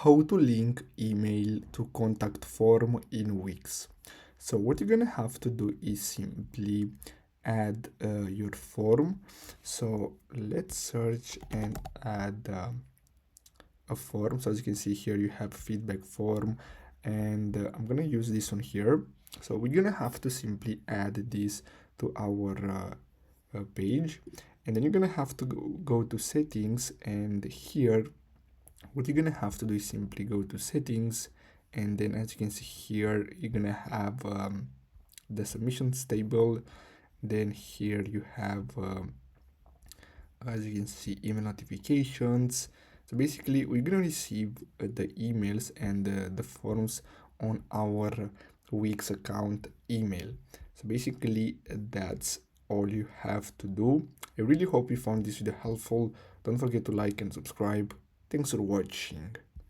how to link email to contact form in Wix. So what you're gonna have to do is simply add your form. So let's search and add a form. So as you can see here, you have feedback form, and I'm gonna use this one here. So we're gonna have to simply add this to our page, and then you're gonna have to go to settings, and here what you're gonna have to do is simply go to settings, and then as you can see here, you're gonna have the submissions table. Then here you have as you can see, email notifications. So basically we're gonna receive the emails and the forms on our Wix account email. So basically that's all you have to do. I really hope you found this video helpful. Don't forget to like and subscribe. Thanks for watching.